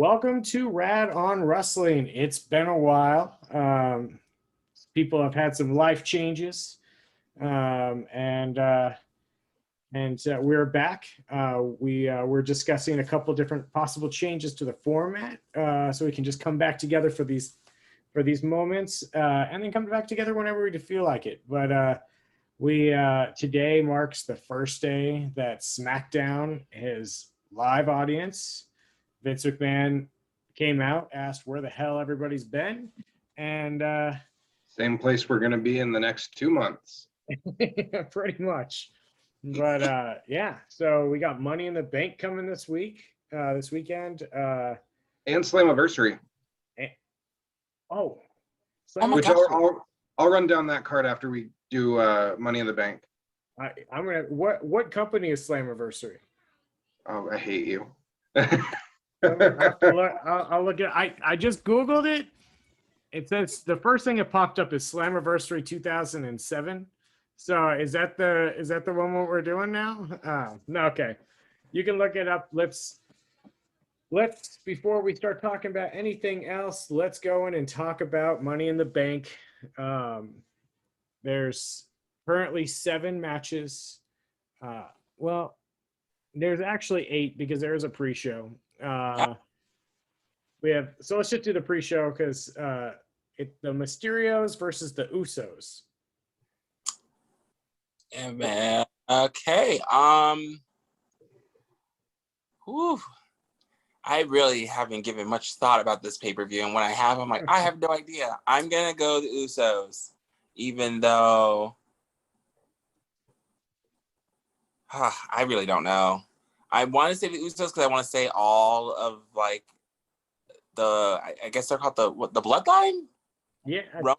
Welcome to Rad on Wrestling. It's been a while. People have had some life changes, and we're back. We're discussing a couple different possible changes to the format, so we can just come back together for these moments, and then come back together whenever we feel like it. But today marks the first day that SmackDown has live audience. Vince McMahon came out, asked where the hell everybody's been, and same place we're going to be in the next 2 months. pretty much. But yeah, so we got Money in the Bank coming this weekend, and Slammiversary. Which I'll run down that card after we do Money in the Bank. I'm gonna. What company is Slammiversary? Oh, I hate you. I'll look at. I just Googled it. It says the first thing that popped up is Slammiversary 2007. So is that the one what we're doing now? No, okay. You can look it up. Let's before we start talking about anything else, let's go in and talk about Money in the Bank. There's currently 7 matches. Well, there's actually 8 because there is a pre-show. So let's just do the pre-show because the Mysterios versus the Usos. Yeah, man. Okay. Whew. I really haven't given much thought about this pay-per-view, and when I have, I'm like, I have no idea. I'm gonna go the Usos, even though I really don't know. I want to say the Usos because I want to say all of like I guess they're called the Bloodline. Yeah, I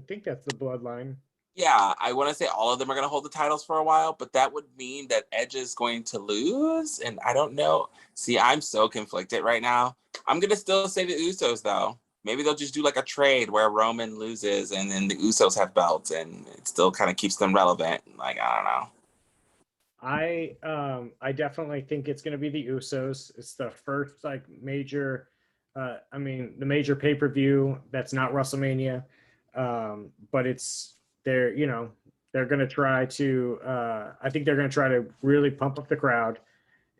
think that's the Bloodline. Yeah, I want to say all of them are going to hold the titles for a while, but that would mean that Edge is going to lose, and I don't know. See, I'm so conflicted right now. I'm going to still say the Usos, though. Maybe they'll just do like a trade where Roman loses, and then the Usos have belts, and it still kind of keeps them relevant. Like, I don't know. I definitely think it's going to be the Usos. It's the first like major, the major pay-per-view that's not WrestleMania, but they're going to try to I think they're going to try to really pump up the crowd.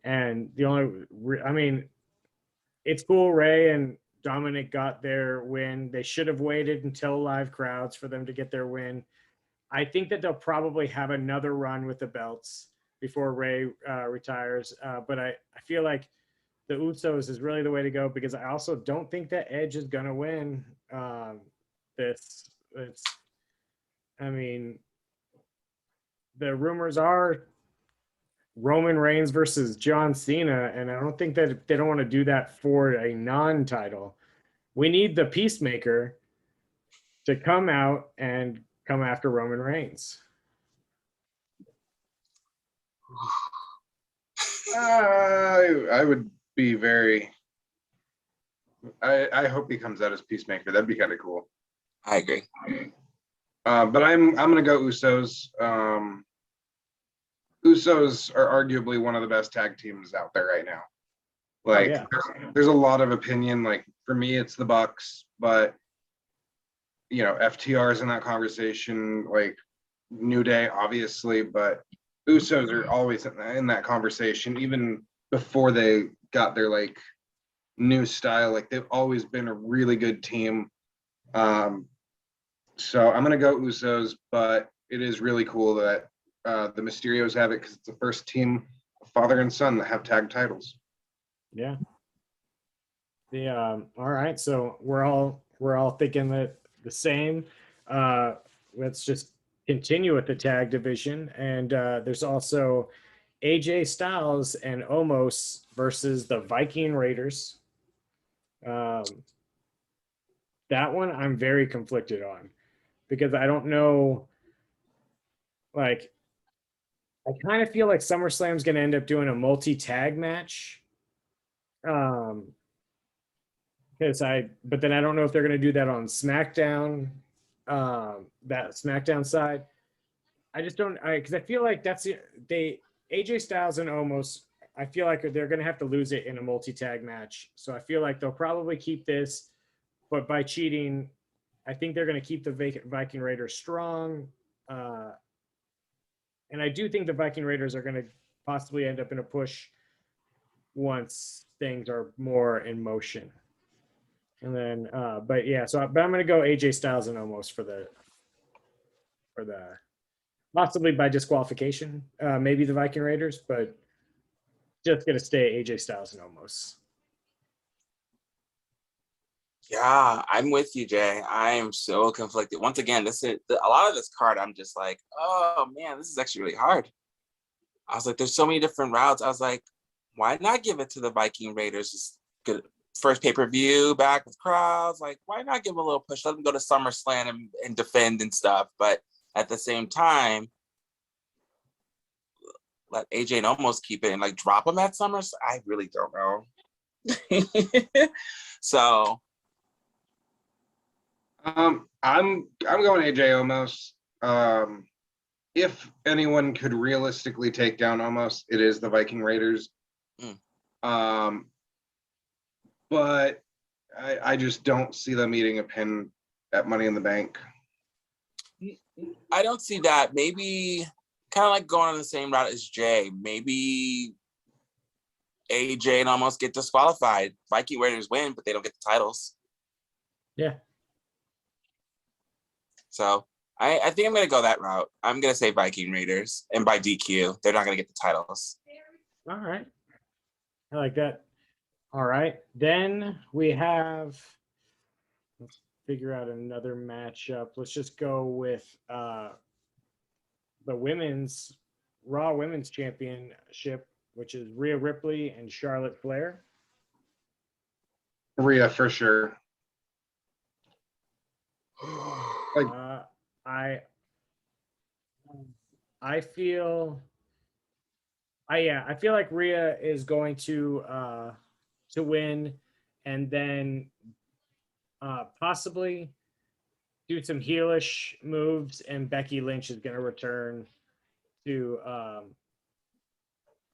And it's cool Rey and Dominic got their win. They should have waited until live crowds for them to get their win. I think that they'll probably have another run with the belts before Rey retires, but I feel like the Usos is really the way to go because I also don't think that Edge is going to win the rumors are Roman Reigns versus John Cena, and I don't think that they don't want to do that for a non-title. We need the Peacemaker to come out and come after Roman Reigns. I would be very. I hope he comes out as Peacemaker. That'd be kind of cool. I agree. But I'm gonna go Usos. Usos are arguably one of the best tag teams out there right now. Like, there's a lot of opinion. Like for me, it's the Bucks, but FTR is in that conversation. Like New Day, obviously, but Usos are always in that conversation, even before they got their like new style. Like they've always been a really good team. So I'm gonna go Usos, but it is really cool that the Mysterios have it because it's the first team, father and son, that have tag titles. Yeah. All right, so we're all thinking that the same. Let's just continue with the tag division, and there's also AJ Styles and Omos versus the Viking Raiders. That one I'm very conflicted on because I don't know. Like, I kind of feel like SummerSlam's going to end up doing a multi-tag match. But then I don't know if they're going to do that on SmackDown, that SmackDown side. I just don't, because I feel like AJ Styles and Omos I feel like they're going to have to lose it in a multi-tag match. So I feel like they'll probably keep this, but by cheating, I think they're going to keep the Viking Raiders strong. And I do think the Viking Raiders are going to possibly end up in a push once things are more in motion. And then, but I'm going to go AJ Styles and Omos for the possibly by disqualification, maybe the Viking Raiders, but just going to stay AJ Styles and Omos. Yeah, I'm with you, Jay. I am so conflicted. Once again, a lot of this card. I'm just like, oh man, this is actually really hard. I was like, there's so many different routes. I was like, why not give it to the Viking Raiders? Just good first pay-per-view back with crowds. Like, why not give a little push? Let them go to SummerSlam and defend and stuff. But at the same time, let AJ and Omos keep it and like drop them at SummerSlam. I really don't know. So I'm going AJ Omos. If anyone could realistically take down Omos, it is the Viking Raiders. But I just don't see them eating a pin at Money in the Bank. I don't see that. Maybe kind of like going on the same route as Jay. Maybe AJ and Omos get disqualified. Viking Raiders win, but they don't get the titles. Yeah. So I think I'm going to go that route. I'm going to say Viking Raiders, and by DQ, they're not going to get the titles. All right. I like that. All right. Then we have, let's figure out another matchup. Let's just go with the Raw Women's Championship, which is Rhea Ripley and Charlotte Flair. Rhea for sure. I feel like Rhea is going to win, and then possibly do some heelish moves, and Becky Lynch is going to return to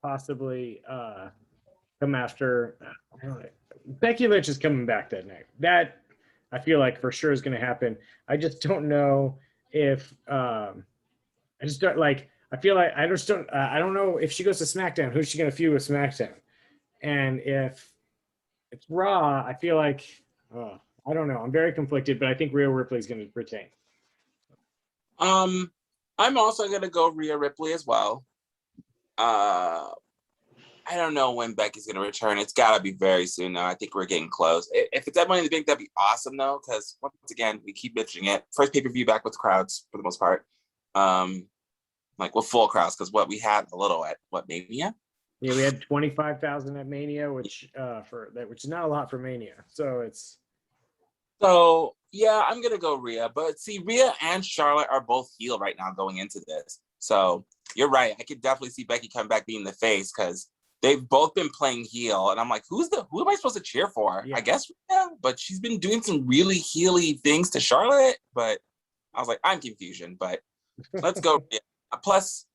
possibly come after. Becky Lynch is coming back that night. That I feel like for sure is going to happen. I just don't know if I just don't like. I feel like I just don't. I don't know if she goes to SmackDown, who's she going to feud with SmackDown? And if it's Raw, I feel like I don't know. I'm very conflicted, but I think Rhea Ripley is going to retain. I'm also going to go Rhea Ripley as well. I don't know when Becky's going to return. It's got to be very soon now. I think we're getting close. If it's at Money in the Bank, that'd be awesome, though, because once again, we keep mentioning it. First pay-per-view back with crowds, for the most part. Like with full crowds, because what we had a little at, Mania? Yeah, we had 25,000 at Mania, which is not a lot for Mania. So, yeah, I'm going to go Rhea. But see, Rhea and Charlotte are both heel right now going into this. So you're right. I could definitely see Becky coming back being the face, because they've both been playing heel, and I'm like, who am I supposed to cheer for? Yeah. I guess Rhea, but she's been doing some really heely things to Charlotte. But I was like, I'm confusion, but let's go Rhea. Plus,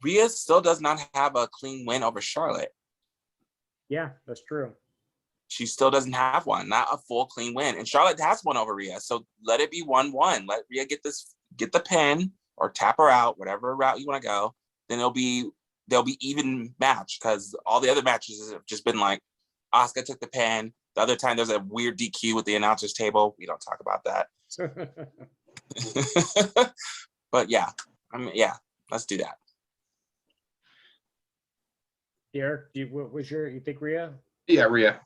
Rhea still does not have a clean win over Charlotte. Yeah, that's true. She still doesn't have one, not a full clean win, and Charlotte has one over Rhea. So let it be 1-1. Let Rhea get the pin or tap her out, whatever route you want to go. Then they'll be even match, because all the other matches have just been like Asuka took the pin. The other time there's a weird DQ with the announcers table. We don't talk about that. But yeah, let's do that. Derek, you think Rhea? Yeah, Rhea.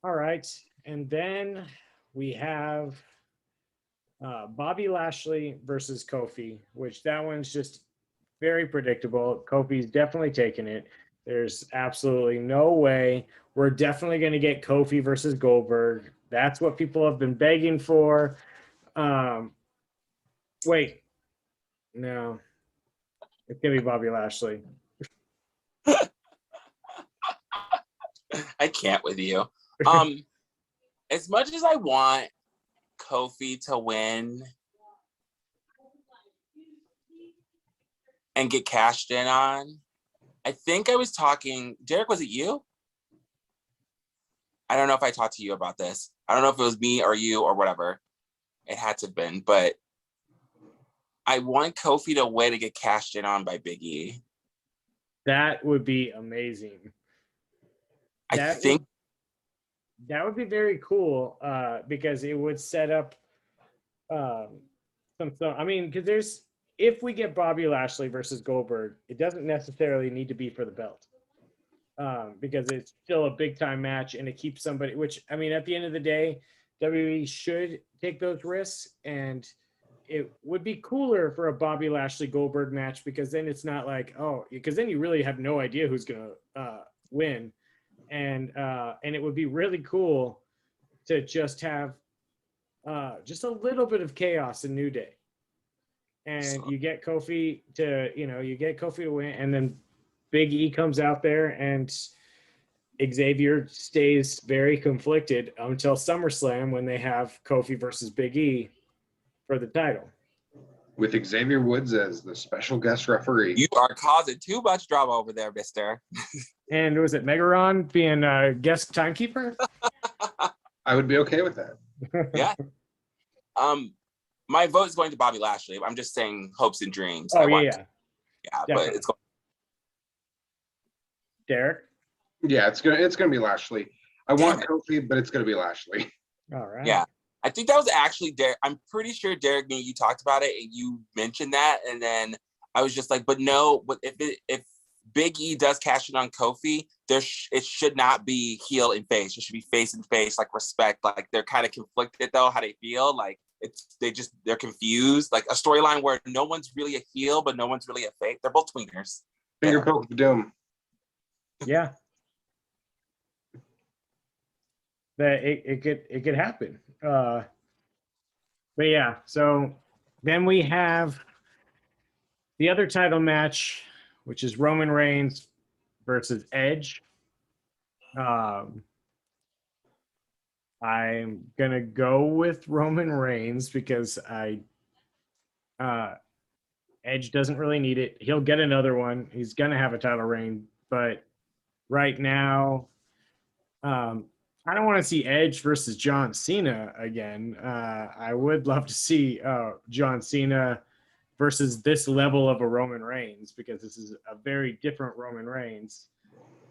All right, and then we have Bobby Lashley versus Kofi, which that one's just very predictable. Kofi's definitely taking it. There's absolutely no way. We're definitely going to get Kofi versus Goldberg. That's what people have been begging for. Wait, no, it's going to be Bobby Lashley. I can't with you. As much as I want Kofi to win and get cashed in on, I think I was talking, Derek, was it you? I don't know if I talked to you about this. I don't know if it was me or you or whatever. It had to have been, but I want Kofi to win to get cashed in on by Big E. That would be amazing. That would be very cool because it would set up I mean, because if we get Bobby Lashley versus Goldberg, it doesn't necessarily need to be for the belt. Because it's still a big time match and it keeps somebody, which I mean, at the end of the day, WWE should take those risks, and it would be cooler for a Bobby Lashley Goldberg match because then it's not like, oh, because then you really have no idea who's gonna win, and it would be really cool to just have just a little bit of chaos in New Day, and you get Kofi to win, and then Big E comes out there and Xavier stays very conflicted until SummerSlam when they have Kofi versus Big E for the title. With Xavier Woods as the special guest referee. You are causing too much drama over there, mister. And was it Megaron being a guest timekeeper? I would be okay with that. Yeah. My vote is going to Bobby Lashley. I'm just saying hopes and dreams. Oh, yeah, definitely. but it's going. Derek? Yeah, it's gonna be Lashley. I want Kofi, but it's gonna be Lashley. All right. Yeah, I think that was actually Derek. I'm pretty sure Derek, me, you talked about it, and you mentioned that, and then I was just like, but no. But if Big E does cash in on Kofi, it should not be heel and face. It should be face and face, like respect. Like they're kind of conflicted though, how they feel. Like they're confused. Like a storyline where no one's really a heel, but no one's really a face. They're both tweeners. Finger poke of doom. Yeah. That it could happen. But yeah, so then we have the other title match, which is Roman Reigns versus Edge. I'm gonna go with Roman Reigns because Edge doesn't really need it. He'll get another one. He's gonna have a title reign, but right now, I don't want to see Edge versus John Cena again. I would love to see John Cena versus this level of a Roman Reigns because this is a very different Roman Reigns.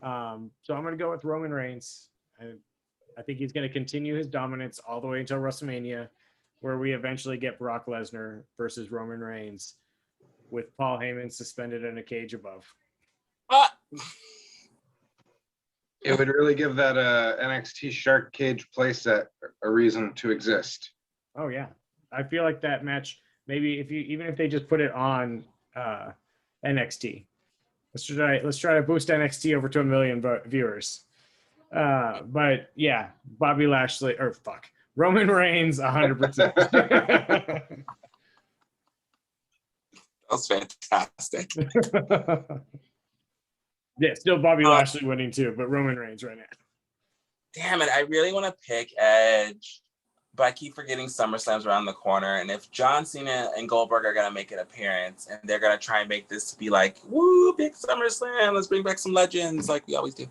So I'm going to go with Roman Reigns. I think he's going to continue his dominance all the way until WrestleMania, where we eventually get Brock Lesnar versus Roman Reigns with Paul Heyman suspended in a cage above. It would really give that NXT Shark Cage playset a reason to exist. Oh yeah, I feel like that match. Maybe even if they just put it on NXT, let's try to boost NXT over to 1 million viewers. But yeah, Bobby Lashley Roman Reigns 100%. That was fantastic. Yeah, still Bobby Lashley winning too, but Roman Reigns right now. Damn it, I really want to pick Edge, but I keep forgetting SummerSlam's around the corner. And if John Cena and Goldberg are going to make an appearance and they're going to try and make this to be like, woo, big SummerSlam, let's bring back some legends like we always do.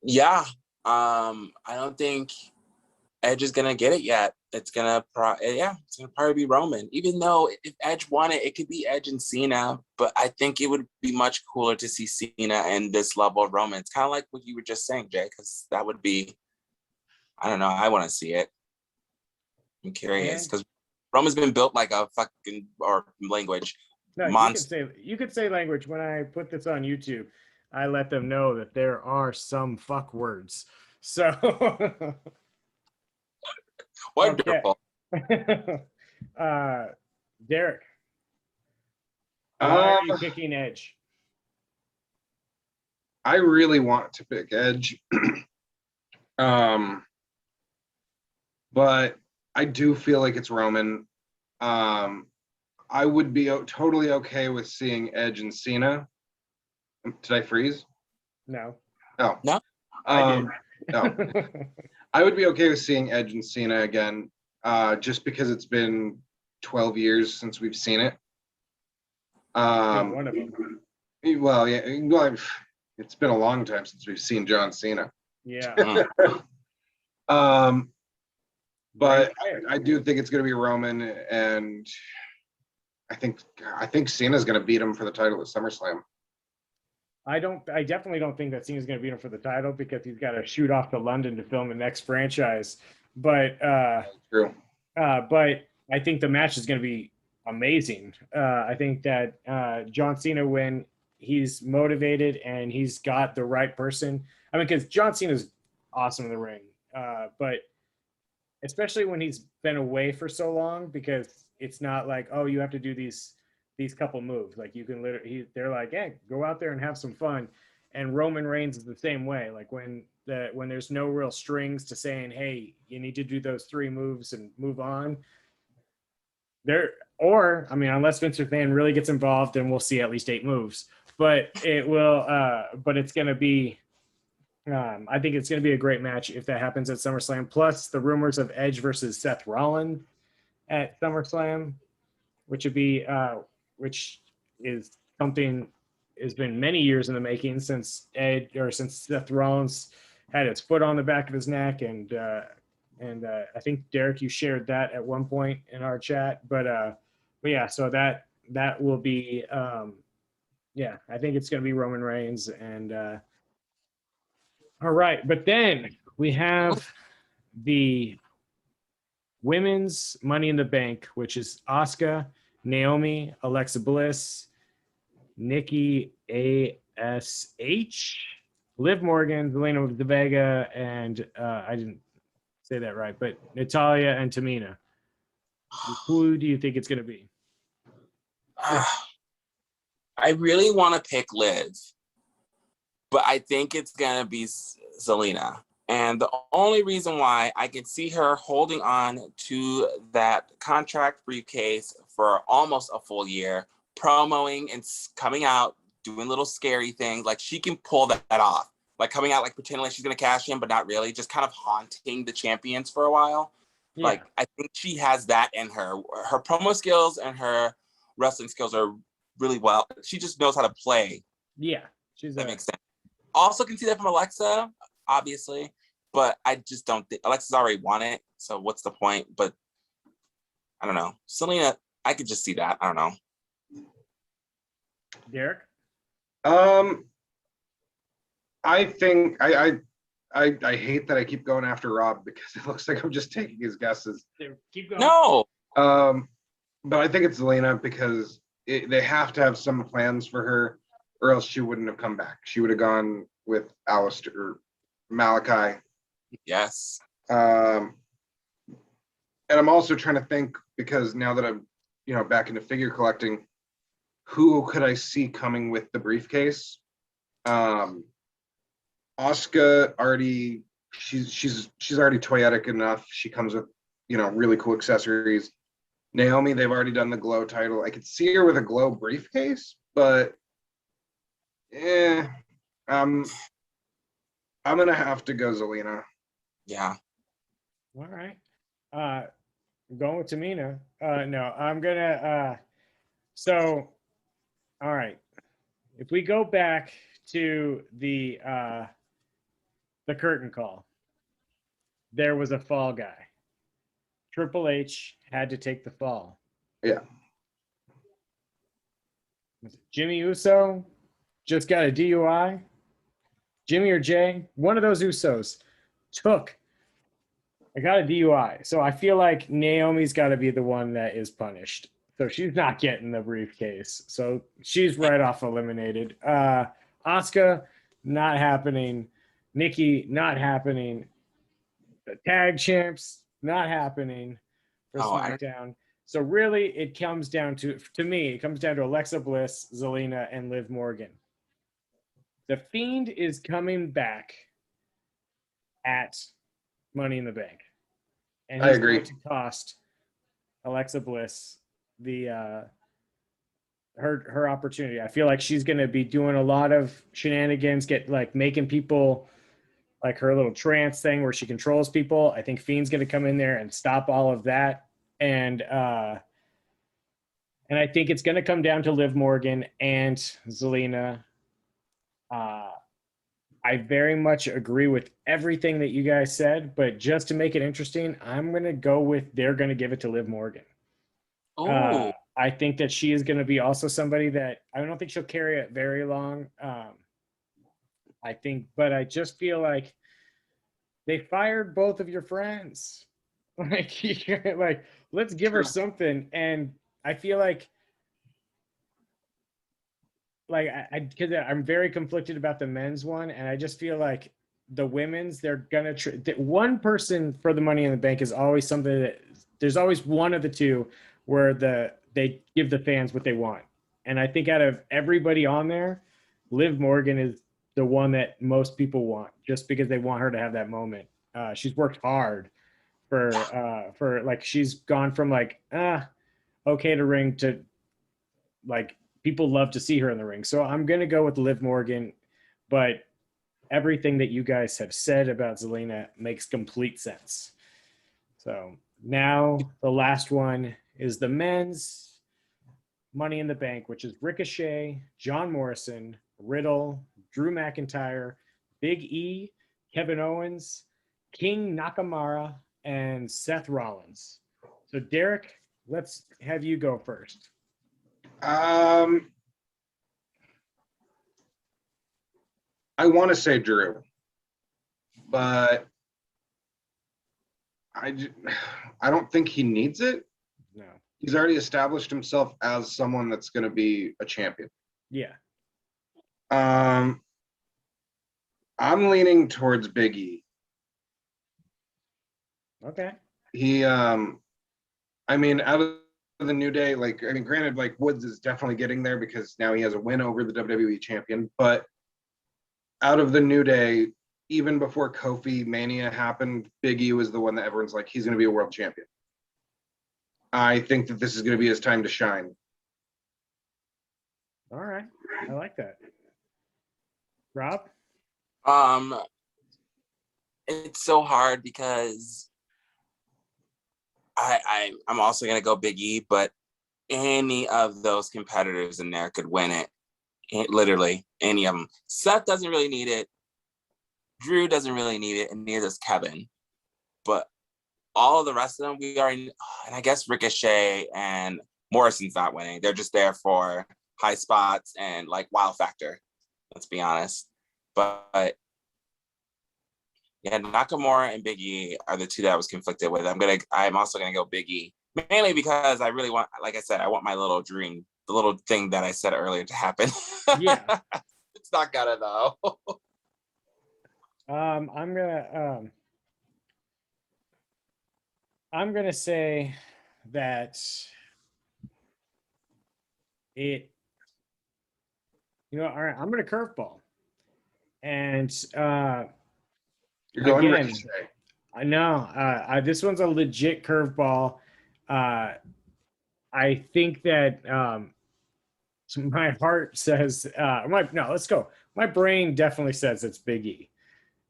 Yeah, I don't think Edge is going to get it yet. It's going to probably be Roman. Even though if Edge won it, it could be Edge and Cena, but I think it would be much cooler to see Cena and this level of Roman. It's kind of like what you were just saying, Jay, because that would be, I don't know, I want to see it. I'm curious, because Roman's been built like a fucking, or language, no, monster. You could say language. When I put this on YouTube, I let them know that there are some fuck words. So... Wonderful. Okay. Derek, why are you picking Edge? I really want to pick Edge. But I do feel like it's Roman. I would be totally okay with seeing Edge and Cena. Did I freeze? No. Oh. No. I no. I would be okay with seeing Edge and Cena again, just because it's been 12 years since we've seen it. One of them. Well, yeah, well, it's been a long time since we've seen John Cena. Yeah. Mm. But Right. I do think it's going to be Roman, and I think Cena's going to beat him for the title at SummerSlam. I definitely don't think that Cena's going to beat him for the title because he's got to shoot off to London to film the next franchise. But True. but I think the match is going to be amazing. I think that John Cena, when he's motivated and he's got the right person, I mean, because John Cena's awesome in the ring, but especially when he's been away for so long, because it's not like, oh, you have to do these couple moves. Like you can literally, they're like, hey, go out there and have some fun. And Roman Reigns is the same way. Like when there's no real strings to saying, hey, you need to do those 3 moves and move on. Or I mean, unless Vince McMahon really gets involved, then we'll see at least 8 moves. But it will. But it's going to be. I think it's going to be a great match if that happens at SummerSlam. Plus the rumors of Edge versus Seth Rollins at SummerSlam, which would be which is something has been many years in the making since since Seth Rollins had his foot on the back of his neck, and I think Derek, you shared that at one point in our chat, but yeah, so that will be yeah, I think it's going to be Roman Reigns, and all right, but then we have the women's Money in the Bank, which is Asuka, Naomi, Alexa Bliss, Nikki ASH, Liv Morgan, Zelina Vega, and I didn't say that right, but Natalia and Tamina. Who do you think it's going to be? I really want to pick Liv, but I think it's going to be Zelina. And the only reason why I can see her holding on to that contract briefcase for almost a full year, promoting and coming out, doing little scary things. Like she can pull that off. Like coming out, like pretending like she's going to cash in, but not really. Just kind of haunting the champions for a while. Yeah. Like I think she has that in her. Her promo skills and her wrestling skills are really well. She just knows how to play. Yeah. That makes sense. Also can see that from Alexa, obviously, but I just don't think Alexa's already won it. So what's the point? But I don't know. Selena, I could just see that. I don't know. Derek? I think I hate that I keep going after Rob because it looks like I'm just taking his guesses. Keep going. No. But I think it's Zelina because they have to have some plans for her, or else she wouldn't have come back. She would have gone with Alistair or Malachi. Yes. And I'm also trying to think, because now that I'm, back into figure collecting, who could I see coming with the briefcase? Asuka already, she's already toyetic enough. She comes with, really cool accessories. Naomi, they've already done the glow title. I could see her with a glow briefcase, but I'm gonna have to go Zelina. Yeah. All right. Going with Tamina. No, I'm gonna so all right. If we go back to the curtain call, there was a fall guy. Triple H had to take the fall. Yeah. Jimmy Uso just got a DUI. Jimmy or Jay, one of those Usos I got a DUI. So I feel like Naomi's got to be the one that is punished. So she's not getting the briefcase. So she's right off eliminated. Asuka, not happening. Nikki, not happening. The tag champs, not happening for SmackDown. So really, it comes down to me, it comes down to Alexa Bliss, Zelina, and Liv Morgan. The Fiend is coming back at Money in the Bank. And he's going to cost Alexa Bliss the her opportunity. I feel like she's going to be doing a lot of shenanigans, making people like her little trance thing where she controls people. I think Fiend's going to come in there and stop all of that. And And I think it's going to come down to Liv Morgan and Zelina. I very much agree with everything that you guys said, but just to make it interesting, I'm going to go with they're going to give it to Liv Morgan. Oh, I think that she is going to be also somebody that I don't think she'll carry it very long. But I just feel like they fired both of your friends. Like, let's give her True. something. And I feel like because I'm very conflicted about the men's one, and I just feel like the women's, they're gonna one person for the Money in the Bank is always something that there's always one of the two where they give the fans what they want. And I think out of everybody on there, Liv Morgan is the one that most people want, just because they want her to have that moment. She's worked hard for like, she's gone from like okay to ring to like people love to see her in the ring. So I'm gonna go with Liv Morgan, but everything that you guys have said about Zelina makes complete sense. So now the last one is the men's Money in the Bank, which is Ricochet, John Morrison, Riddle, Drew McIntyre, Big E, Kevin Owens, King Nakamura, and Seth Rollins. So Derek, let's have you go first. I want to say Drew, but I don't think he needs it. No. He's already established himself as someone that's going to be a champion. Yeah. I'm leaning towards Big E. Okay. He, I mean, out of the New Day, like, I mean, granted, like Woods is definitely getting there because now he has a win over the WWE champion, but out of the New Day, even before Kofi Mania happened, Big E was the one that everyone's like, he's going to be a world champion. I think that this is going to be his time to shine. All right. I like that. Rob? it's so hard because I'm also gonna go Big E, but any of those competitors in there could win it. Literally any of them. Seth doesn't really need it. Drew doesn't really need it, and neither does Kevin. But all of the rest of them, we are in, and I guess Ricochet and Morrison's not winning. They're just there for high spots and like wow factor. Let's be honest. But yeah, Nakamura and Big E are the two that I was conflicted with. I'm also gonna go Big E, mainly because I really want, like I said, I want my little dream, the little thing that I said earlier to happen. Yeah. It's not gonna though. I'm gonna say that it, all right, I'm gonna curveball. And You're going again, Ricochet. I know this one's a legit curveball. I think that my heart says let's go. My brain definitely says it's Big E.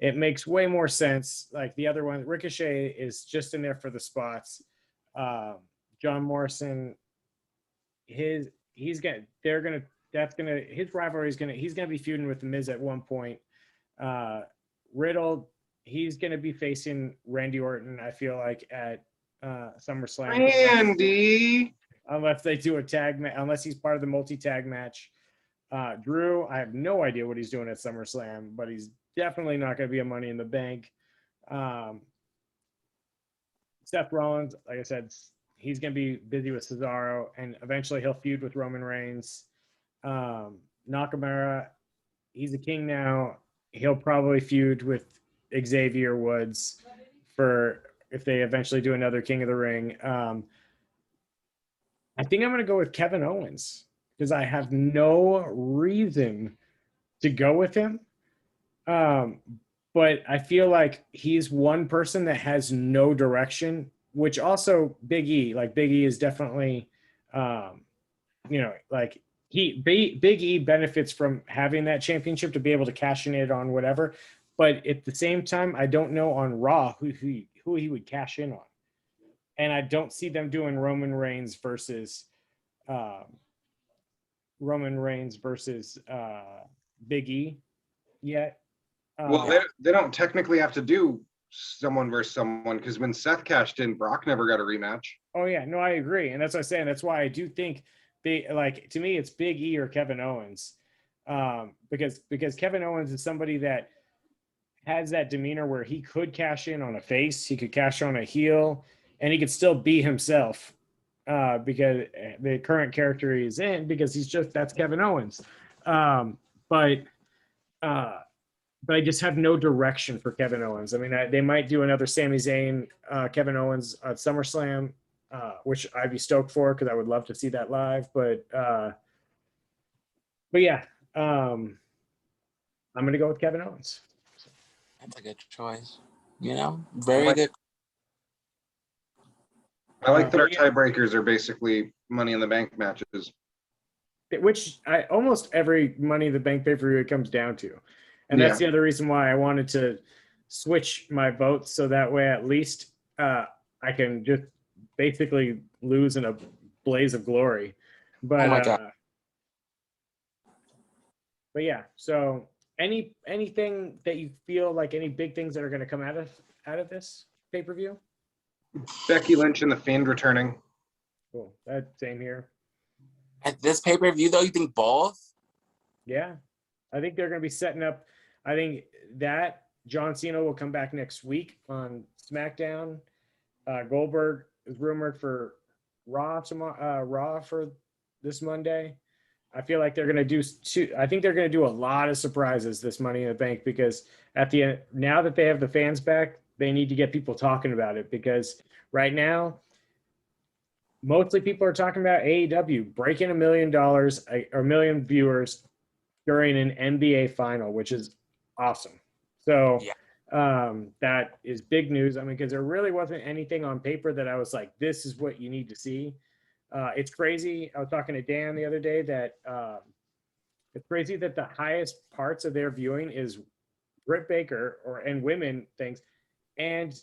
It makes way more sense. Like the other one, Ricochet is just in there for the spots. John Morrison, his rivalry is he's gonna be feuding with the Miz at one point. Riddle, he's gonna be facing Randy Orton, I feel like, at SummerSlam. Randy. Unless they do a tag match, unless he's part of the multi-tag match. Drew, I have no idea what he's doing at SummerSlam, but he's definitely not going to be a Money in the Bank. Seth Rollins, like I said, he's going to be busy with Cesaro, and eventually he'll feud with Roman Reigns. Nakamura, he's a king now. He'll probably feud with Xavier Woods if they eventually do another King of the Ring. I think I'm going to go with Kevin Owens because I have no reason to go with him. But I feel like he's one person that has no direction, which also Big E is definitely, like Big E benefits from having that championship to be able to cash in it on whatever. But at the same time, I don't know on Raw who he would cash in on. And I don't see them doing Roman Reigns versus Roman Reigns versus Big E yet. Well, they don't technically have to do someone versus someone because when Seth cashed in, Brock never got a rematch. Oh yeah, no, I agree, and that's what I'm saying. That's why I do think to me it's Big E or Kevin Owens, because Kevin Owens is somebody that has that demeanor where he could cash in on a face, he could cash on a heel, and he could still be himself, because the current character he's in, because that's Kevin Owens. But I just have no direction for Kevin Owens. I mean, they might do another Sami Zayn, Kevin Owens at SummerSlam, which I'd be stoked for because I would love to see that live. But yeah, I'm gonna go with Kevin Owens. That's a good choice. Very good. I like that our tiebreakers are basically Money in the Bank matches. Which almost every Money in the Bank pay-per-view it comes down to. And that's the other reason why I wanted to switch my votes, so that way at least I can just basically lose in a blaze of glory. But, oh my God. But yeah, so anything that you feel like, any big things that are going to come out of this pay-per-view? Becky Lynch and The Fiend returning. Cool. That same here. At this pay-per-view, though, you think both? Yeah. I think they're going to be setting up. I think that John Cena will come back next week on SmackDown. Goldberg is rumored for Raw tomorrow. Raw for this Monday. I feel like they're going to do I think they're going to do a lot of surprises this Money in the Bank, because at the end, now that they have the fans back, they need to get people talking about it, because right now, mostly people are talking about AEW breaking $1 million or 1 million viewers during an NBA final, which is awesome. So that is big news. I mean, because there really wasn't anything on paper that I was like, this is what you need to see. It's crazy. I was talking to Dan the other day that it's crazy that the highest parts of their viewing is Britt Baker and women things and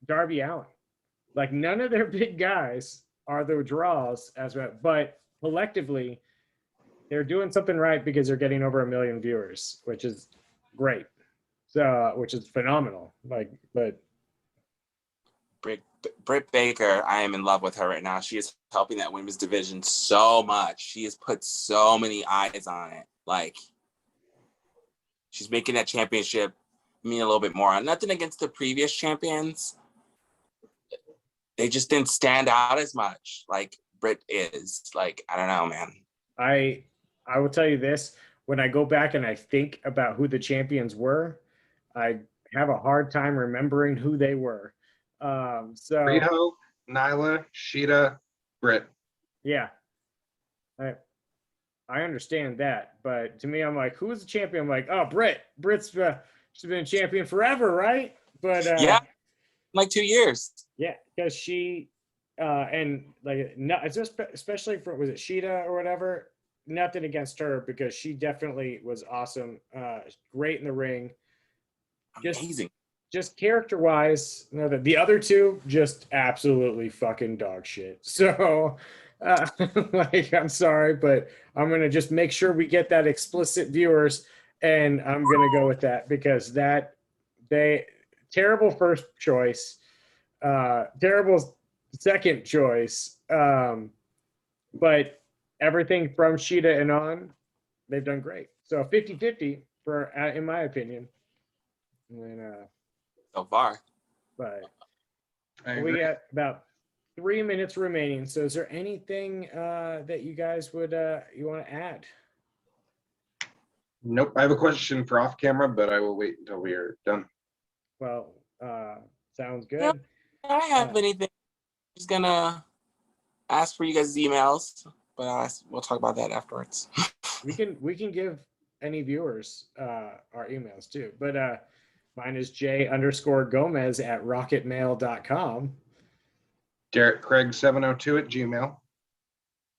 Darby Allin. Like, none of their big guys are the draws but collectively they're doing something right, because they're getting over 1 million viewers, which is great. So, which is phenomenal. But Britt Baker, I am in love with her right now. She is helping that women's division so much. She has put so many eyes on it. Like, she's making that championship mean a little bit more. Nothing against the previous champions. They just didn't stand out as much like Britt is. Like, I don't know, man. I will tell you this. When I go back and I think about who the champions were, I have a hard time remembering who they were. So Riho, Nyla, Sheeta, Britt. Yeah. I understand that, but to me, I'm like, who is the champion? I'm like, oh, Britt. Britt's she's been a champion forever, right? But yeah, like 2 years. Yeah, because she and like, no, it's just especially for, was it Sheeta or whatever? Nothing against her, because she definitely was awesome. Great in the ring. Amazing. Just character wise, the other two just absolutely fucking dog shit. So like, I'm sorry, but I'm gonna just make sure we get that explicit, viewers, and I'm gonna go with that, because terrible first choice, terrible second choice, but everything from Sheeta and on, they've done great. So 50-50 for, in my opinion. And so far. But we got about 3 minutes remaining. So is there anything that you guys would you want to add? Nope. I have a question for off camera, but I will wait until we are done. Well, sounds good. Yeah, I don't have anything. I'm just gonna ask for you guys' emails, but we'll talk about that afterwards. we can give any viewers our emails too, but mine is j_Gomez@rocketmail.com. Derek Craig 702 at Gmail.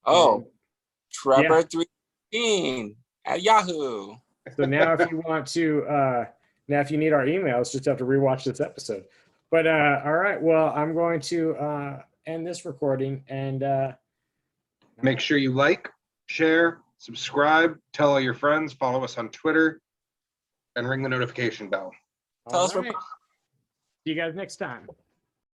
Oh, Trevor 315 at Yahoo. So now, if you want to, if you need our emails, just have to rewatch this episode. But all right, well, I'm going to end this recording, and Make sure you like, share, subscribe, tell all your friends, follow us on Twitter, and ring the notification bell. Tell All us where right. See you guys next time.